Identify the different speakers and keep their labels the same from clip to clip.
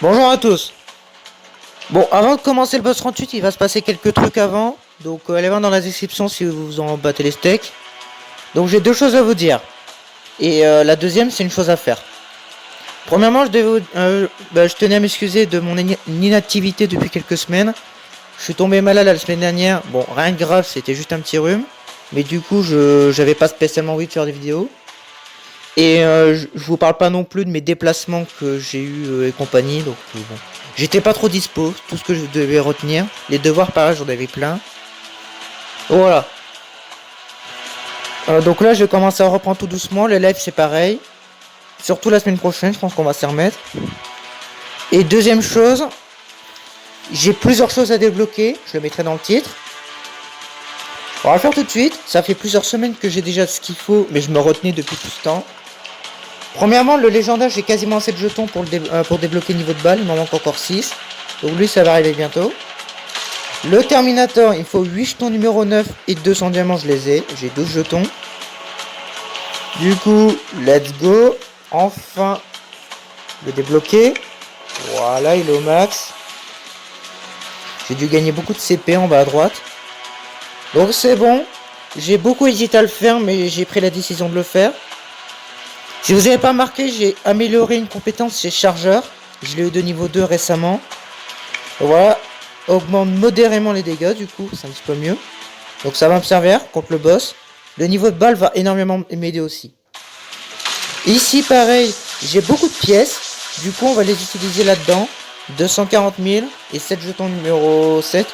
Speaker 1: Bonjour à tous. Bon, avant de commencer le boss 38, il va se passer quelques trucs avant. Donc allez voir dans la description si vous en battez les steaks. Donc j'ai deux choses à vous dire. Et la deuxième, c'est une chose à faire. Premièrement, je tenais à m'excuser de mon inactivité depuis quelques semaines. Je suis tombé malade la semaine dernière. Bon, rien de grave, c'était juste un petit rhume. Mais du coup, j'avais pas spécialement envie de faire des vidéos. Et je vous parle pas non plus de mes déplacements que j'ai eu et compagnie. Donc bon. J'étais pas trop dispo, tout ce que je devais retenir. Les devoirs, pareil, j'en avais plein. Voilà. Donc là, je vais commencer à reprendre tout doucement. Les lives, c'est pareil. Surtout la semaine prochaine, je pense qu'on va s'y remettre. Et deuxième chose, j'ai plusieurs choses à débloquer. Je le mettrai dans le titre. On va le faire tout de suite. Ça fait plusieurs semaines que j'ai déjà ce qu'il faut, mais je me retenais depuis tout ce temps. Premièrement, le légendaire, j'ai quasiment assez de jetons pour débloquer le niveau de balle. Il m'en manque encore 6. Donc lui, ça va arriver bientôt. Le Terminator, il faut 8 jetons numéro 9 et 200 diamants, je les ai. J'ai 12 jetons. Du coup, let's go. Enfin, le débloquer. Voilà, il est au max. J'ai dû gagner beaucoup de CP en bas à droite. Donc c'est bon. J'ai beaucoup hésité à le faire, mais j'ai pris la décision de le faire. Si vous n'avez pas remarqué, j'ai amélioré une compétence chez Chargeur. Je l'ai eu de niveau 2 récemment. Voilà. Augmente modérément les dégâts, du coup, c'est un petit peu mieux. Donc ça va me servir contre le boss. Le niveau de balle va énormément m'aider aussi. Ici, pareil, j'ai beaucoup de pièces. Du coup, on va les utiliser là-dedans. 240 000 et 7 jetons numéro 7.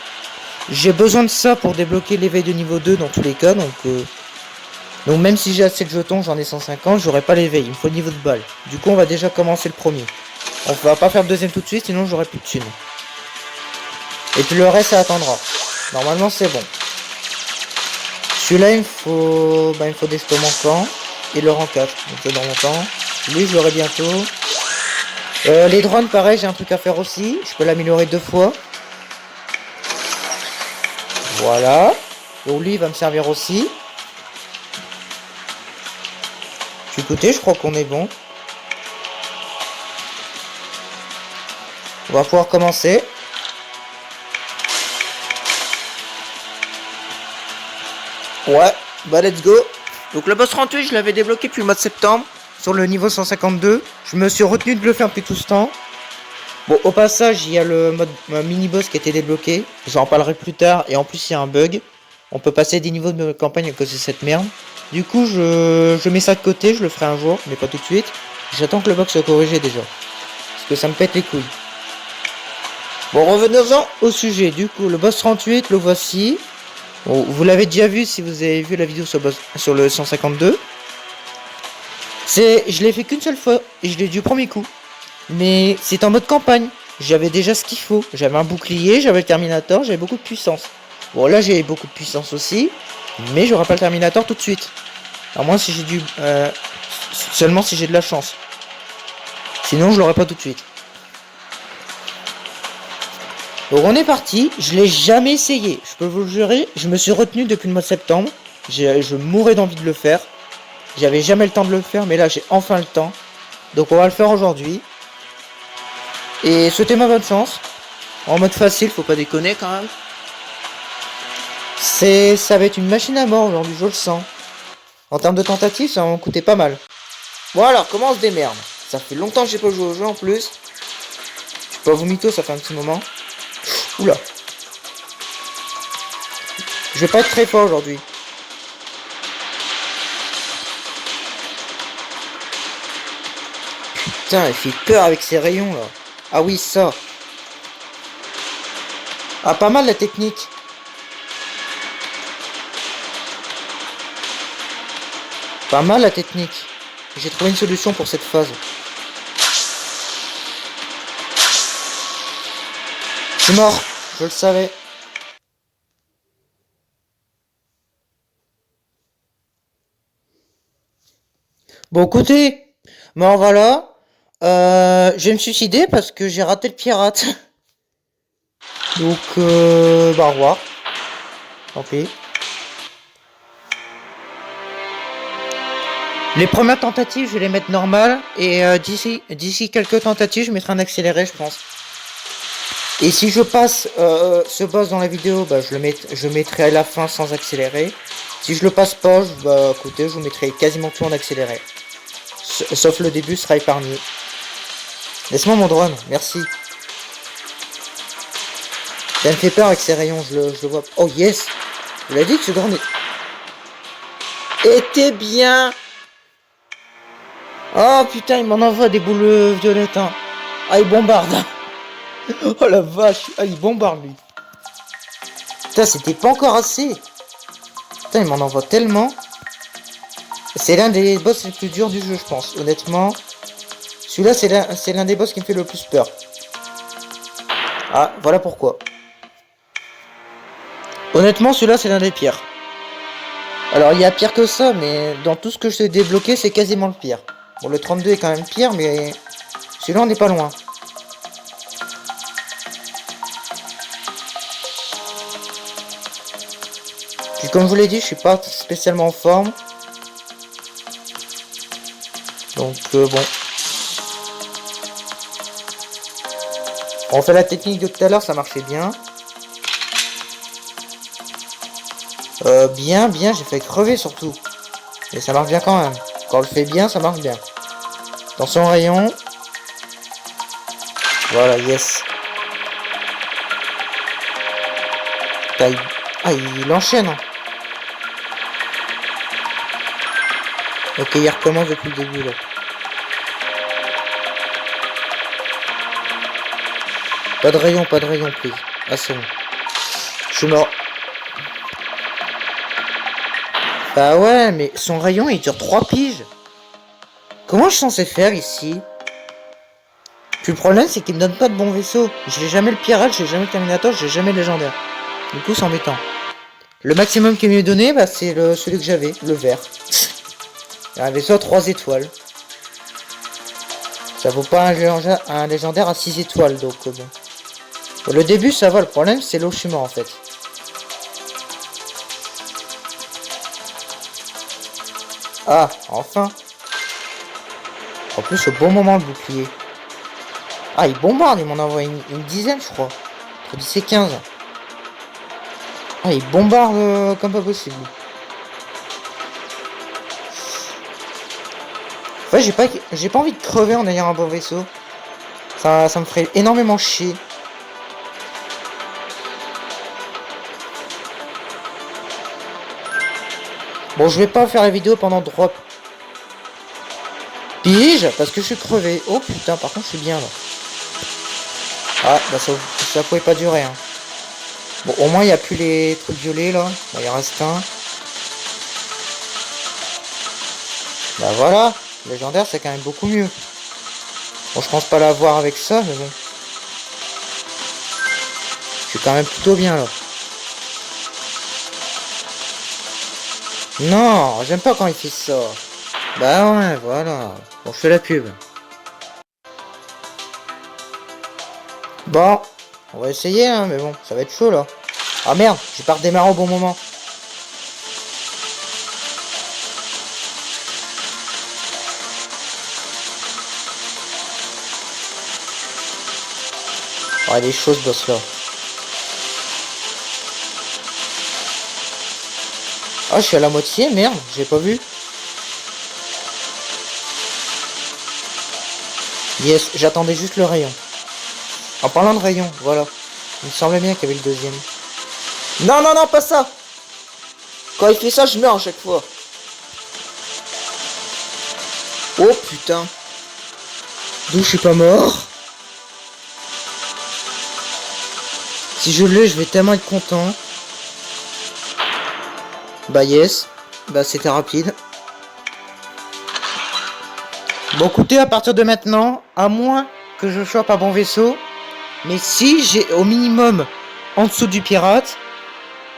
Speaker 1: J'ai besoin de ça pour débloquer l'éveil de niveau 2 dans tous les cas. Donc même si j'ai assez de jetons, j'en ai 150, j'aurai pas l'éveil. Il me faut le niveau de balle. Du coup, on va déjà commencer le premier. On va pas faire le deuxième tout de suite, sinon j'aurai plus de thunes. Et puis le reste, ça attendra. Normalement, c'est bon. Celui-là, il me faut des jetons manquants. Et le rang 4. Donc c'est dans longtemps. Lui, je l'aurai bientôt. Les drones, pareil, j'ai un truc à faire aussi. Je peux l'améliorer 2 fois. Voilà. Donc lui, il va me servir aussi. Écoutez, je crois qu'on est bon. On va pouvoir commencer. Ouais, bah let's go. Donc le boss 38, je l'avais débloqué depuis le mois de septembre. Sur le niveau 152. Je me suis retenu de le faire depuis tout ce temps. Bon, au passage, il y a le mode mini-boss qui a été débloqué. J'en parlerai plus tard. Et en plus, il y a un bug. On peut passer des niveaux de campagne à cause de cette merde. Du coup, je mets ça de côté. Je le ferai un jour, mais pas tout de suite. J'attends que le bug soit corrigé déjà. Parce que ça me pète les couilles. Bon, revenons-en au sujet. Du coup, le boss 38, le voici. Bon, vous l'avez déjà vu si vous avez vu la vidéo sur le 152. Je l'ai fait qu'une seule fois. Et je l'ai du premier coup. Mais c'est en mode campagne. J'avais déjà ce qu'il faut. J'avais un bouclier, j'avais le Terminator, j'avais beaucoup de puissance. Bon, là j'ai beaucoup de puissance aussi. Mais j'aurai pas le Terminator tout de suite. À moins si j'ai seulement si j'ai de la chance. Sinon je l'aurai pas tout de suite. Donc on est parti. Je l'ai jamais essayé. Je peux vous le jurer. Je me suis retenu depuis le mois de septembre. Je mourais d'envie de le faire. J'avais jamais le temps de le faire. Mais là j'ai enfin le temps. Donc on va le faire aujourd'hui. Et souhaitez-moi bonne chance. En mode facile, faut pas déconner quand même. Ça va être une machine à mort aujourd'hui, je le sens. En termes de tentatives, ça va m'en coûter pas mal. Bon alors, comment on se démerde? Ça fait longtemps que j'ai pas joué au jeu en plus. Je suis pas vous mytho, ça fait un petit moment. Oula. Je vais pas être très fort aujourd'hui. Putain, il fait peur avec ses rayons là. Ah oui, ça. Ah, pas mal la technique. Pas mal la technique. J'ai trouvé une solution pour cette phase. Je suis mort, je le savais. Bon, écoutez, bon voilà. Je vais me suicider parce que j'ai raté le pirate. Donc, bah au revoir. Tant pis. Les premières tentatives, je vais les mettre normales. Et d'ici quelques tentatives, je mettrai un accéléré, je pense. Et si je passe ce boss dans la vidéo, bah, je mettrai à la fin sans accélérer. Si je le passe pas, bah, écoutez, je vous mettrai quasiment tout en accéléré. Sauf le début sera épargné. Laisse-moi mon drone, merci. Ça me fait peur avec ces rayons, je le vois. Oh yes! Je l'ai dit que ce drone était bien. Oh putain, il m'en envoie des boules violettes. Hein. Ah, il bombarde. Oh la vache. Ah, il bombarde lui. Putain, c'était pas encore assez. Putain, il m'en envoie tellement. C'est l'un des boss les plus durs du jeu, je pense. Honnêtement. Celui-là, c'est l'un des boss qui me fait le plus peur. Ah, voilà pourquoi. Honnêtement, celui-là, c'est l'un des pires. Alors, il y a pire que ça, mais dans tout ce que je t'ai débloqué, c'est quasiment le pire. Bon, le 32 est quand même pire, mais celui-là, on n'est pas loin. Puis, comme je vous l'ai dit, je suis pas spécialement en forme. Donc, bon. On fait la technique de tout à l'heure, ça marchait bien. Bien, j'ai fait crever surtout. Mais ça marche bien quand même. Quand on le fait bien, ça marche bien. Dans son rayon. Voilà, yes. Ah, il enchaîne. Hein. Ok, il recommence depuis le début là. Pas de rayon, please. Ah, c'est bon. Je suis mort. Bah ouais, mais son rayon il dure 3 piges. Comment je suis censé faire ici? Puis le problème c'est qu'il me donne pas de bon vaisseau. J'ai jamais le pirate, j'ai jamais le terminator, j'ai jamais le légendaire. Du coup c'est embêtant. Le maximum qu'il m'ait donné, bah c'est celui que j'avais, le vert. Un vaisseau à 3 étoiles. Ça vaut pas un légendaire à 6 étoiles, donc bon. Bon, le début ça va, le problème c'est là où je suis mort en fait. Ah, enfin. En plus au bon moment le bouclier. Ah, il bombarde, il m'en envoie une dizaine je crois. Entre 10 et 15. Ah, il bombarde comme pas possible. Ouais, j'ai pas envie de crever en ayant un bon vaisseau. Ça me ferait énormément chier. Bon, je vais pas faire la vidéo pendant drop. Pige, parce que je suis crevé. Oh putain, par contre, je suis bien là. Ah, bah ça pouvait pas durer. Hein. Bon, au moins, il n'y a plus les trucs violets là. Bon, il en reste un. Bah voilà. Légendaire, c'est quand même beaucoup mieux. Bon, je pense pas l'avoir avec ça, mais bon. Je suis quand même plutôt bien là. Non, j'aime pas quand il fait ça. Bah ouais, voilà. Bon, je fais la pub. Bon, on va essayer, hein, mais bon, ça va être chaud là. Ah merde, j'ai pas redémarré au bon moment. Ah, il est chaud ce boss là. Ah, je suis à la moitié, merde, j'ai pas vu. Yes, j'attendais juste le rayon. En parlant de rayon, voilà. Il me semblait bien qu'il y avait le deuxième. Non, non, non, pas ça. Quand il fait ça, je meurs à chaque fois. Oh putain. D'où je suis pas mort. Si je l'ai, je vais tellement être content. Bah yes. Bah c'était rapide. Bon écoutez, à partir de maintenant, à moins que je chope un bon vaisseau, mais si j'ai au minimum en dessous du pirate,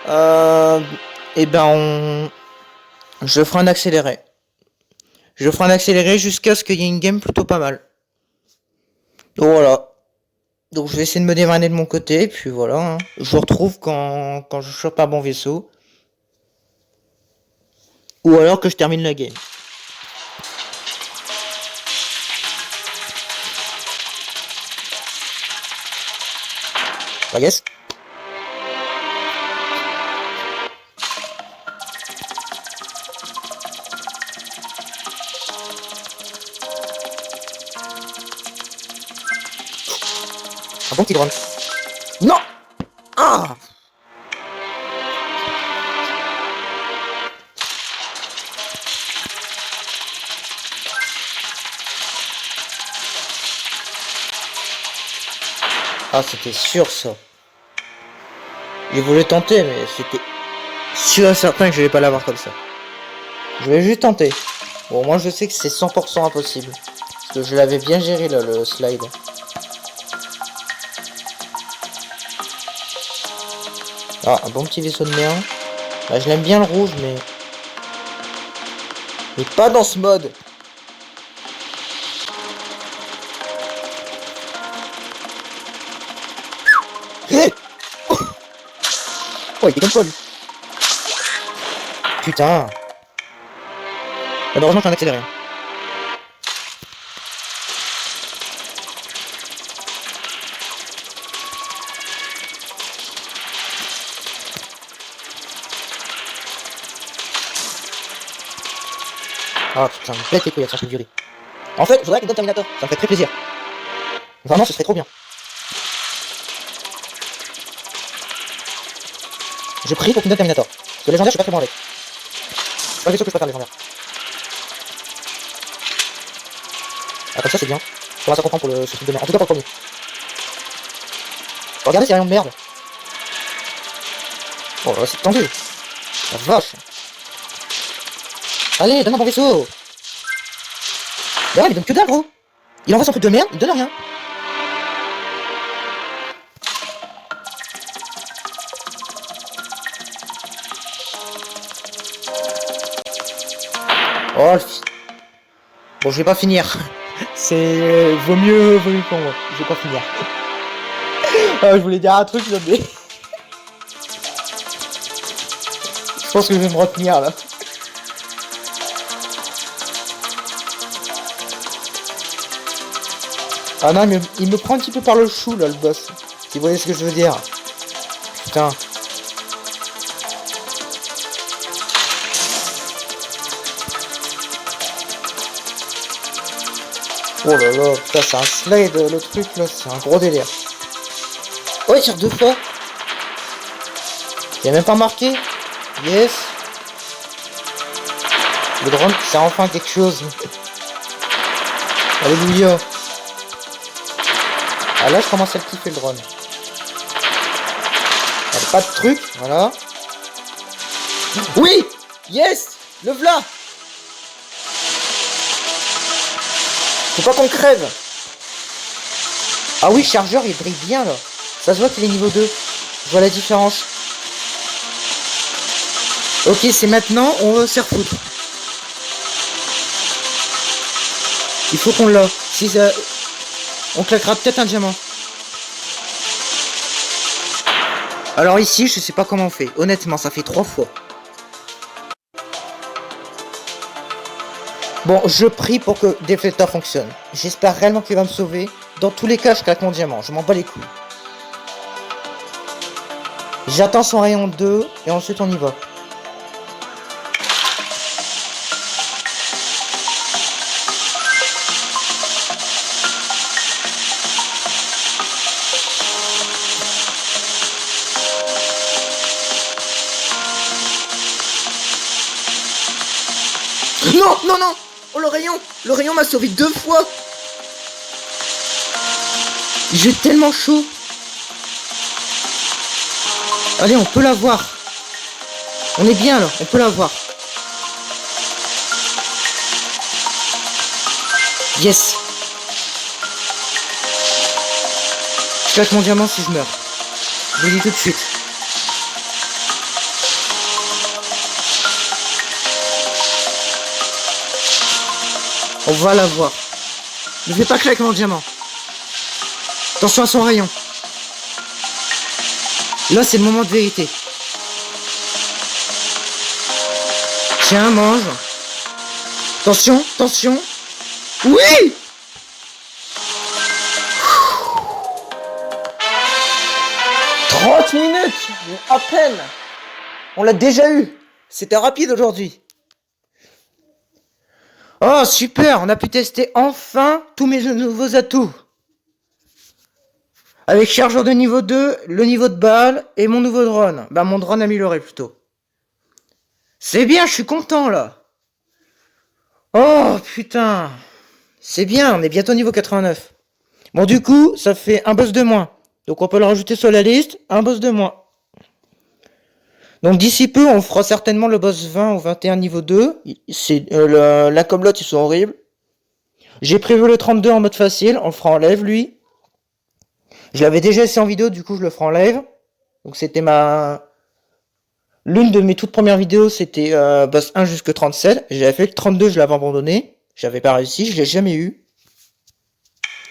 Speaker 1: et ben je ferai un accéléré. Je ferai un accéléré jusqu'à ce qu'il y ait une game plutôt pas mal. Donc voilà. Donc je vais essayer de me démarrer de mon côté, et puis voilà. Hein. Je vous retrouve quand je chope un bon vaisseau. Ou alors que je termine la game. Ah yes. Un bon petit drone. Non. Ah. Ah, c'était sûr ça. Je voulais tenter, mais c'était sûr et certain que je vais pas l'avoir comme ça. Je vais juste tenter. Bon, moi je sais que c'est 100% impossible. Parce que je l'avais bien géré là, le slide. Ah, un bon petit vaisseau de mer. Bah, je l'aime bien le rouge, mais... Mais pas dans ce mode. Oh, il déconne pas lui. Putain. Malheureusement, je suis en accéléré. Ah putain, me pète les couilles avec son truc du riz. En fait, je voudrais qu'il donne Terminator. Ça me fait très plaisir. Vraiment, ce serait trop bien. Je prie pour qu'il donne Terminator. Parce que légendaire, je suis pas très bon avec. C'est pas le vaisseau que je préfère légendaire. Ah, comme ça, c'est bien. Ça va, ça comprend pour ce truc de merde. En tout cas, pour le premier. Regardez ces rayons de merde. Oh là, c'est tendu. La vache. Allez, donne un bon vaisseau. Mais ouais, il donne que dalle, gros. Il envoie son truc de merde, il donne rien. Oh, le fils. Bon, je vais pas finir. C'est... Vaut mieux pour moi. Je vais pas finir. Ah, je voulais dire un truc, là, mais... Je pense que je vais me retenir, là. Ah non, il me prend un petit peu par le chou, là, le boss. Si vous voyez ce que je veux dire. Putain. Oh là là, putain, c'est un slide, le truc, là. C'est un gros délire. Oh, il tire 2 fois. Il a même pas marqué. Yes. Le drone, c'est enfin quelque chose. Alléluia. Ah là, je commence à le kiffer, le drone. Pas de truc, voilà. Oui. Yes. Le v'là. Faut pas qu'on crève. Ah oui, chargeur, il brille bien, là. Ça se voit qu'il est niveau 2. Je vois la différence. Ok, c'est maintenant, on va se faire foutre. Il faut qu'on l'a. Si ça... On claquera peut-être un diamant. Alors ici, je sais pas comment on fait. Honnêtement, ça fait 3 fois. Bon, je prie pour que Deflector fonctionne. J'espère réellement qu'il va me sauver. Dans tous les cas, je claque mon diamant. Je m'en bats les couilles. J'attends son rayon 2 et ensuite on y va. Non, non, non. Oh, le rayon. Le rayon m'a sauvé 2 fois. J'ai tellement chaud. Allez, on peut l'avoir. On est bien là, on peut l'avoir. Yes. Je claque mon diamant si je meurs. Je vous le dis tout de suite. On va l'avoir. Ne fais pas claquer mon diamant. Attention à son rayon. Là, c'est le moment de vérité. Tiens, mange. Attention, attention. Oui! 30 minutes, à peine. On l'a déjà eu. C'était rapide aujourd'hui. Oh super, on a pu tester enfin tous mes nouveaux atouts. Avec chargeur de niveau 2, le niveau de balle et mon nouveau drone. Bah mon drone amélioré plutôt. C'est bien, je suis content là. Oh putain. C'est bien, on est bientôt niveau 89. Bon du coup, ça fait un boss de moins. Donc on peut le rajouter sur la liste, un boss de moins. Donc d'ici peu, on fera certainement le boss 20 ou 21 niveau 2. C'est la comlotte, ils sont horribles. J'ai prévu le 32 en mode facile, on le fera en live lui. Je l'avais déjà essayé en vidéo, du coup je le ferai en live. Donc c'était l'une de mes toutes premières vidéos, c'était boss 1 jusque 37. J'avais fait le 32, je l'avais abandonné. J'avais pas réussi, je l'ai jamais eu.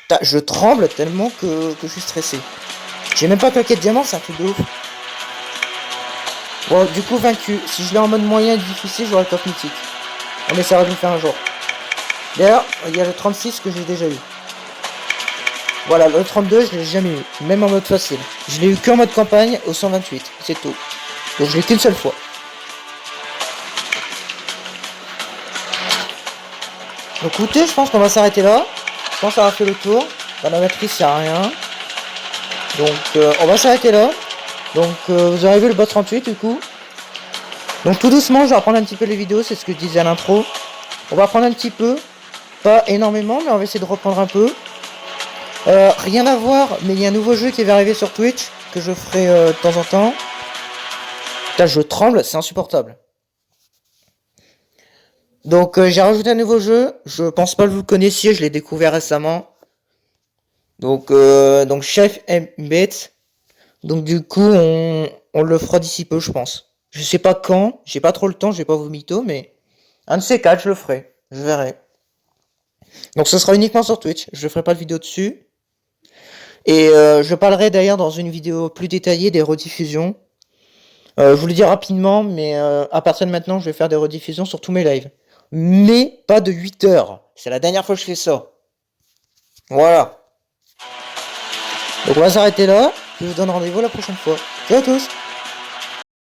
Speaker 1: Putain, je tremble tellement que je suis stressé. J'ai même pas claqué de diamant, c'est un truc de ouf. Bon, du coup, vaincu. Si je l'ai en mode moyen et difficile, j'aurai le coffre mythique. On essaiera de le faire un jour. D'ailleurs, il y a le 36 que j'ai déjà eu. Voilà, le 32, je l'ai jamais eu. Même en mode facile. Je l'ai eu qu'en mode campagne au 128. C'est tout. Donc je l'ai qu'une seule fois. Donc écoutez, je pense qu'on va s'arrêter là. Je pense avoir fait le tour. Dans la matrice, il n'y a rien. Donc on va s'arrêter là. Donc vous aurez vu le boss 38 du coup. Donc tout doucement, je vais reprendre un petit peu les vidéos, c'est ce que je disais à l'intro. On va reprendre un petit peu. Pas énormément, mais on va essayer de reprendre un peu. Rien à voir, mais il y a un nouveau jeu qui va arriver sur Twitch, que je ferai de temps en temps. Putain, je tremble, c'est insupportable. Donc j'ai rajouté un nouveau jeu, je pense pas que vous le connaissiez, je l'ai découvert récemment. Donc Chef Embed. Donc du coup on le fera d'ici peu je pense. Je sais pas quand, j'ai pas trop le temps, je vais pas vous mytho, mais un de ces quatre je le ferai, je verrai. Donc ce sera uniquement sur Twitch, je ferai pas de vidéo dessus. Et je parlerai d'ailleurs dans une vidéo plus détaillée des rediffusions. Je vous le dis rapidement, mais à partir de maintenant, je vais faire des rediffusions sur tous mes lives. Mais pas de 8 heures. C'est la dernière fois que je fais ça. Voilà. Donc on va s'arrêter là. Je vous donne rendez-vous la prochaine fois. Ciao à tous.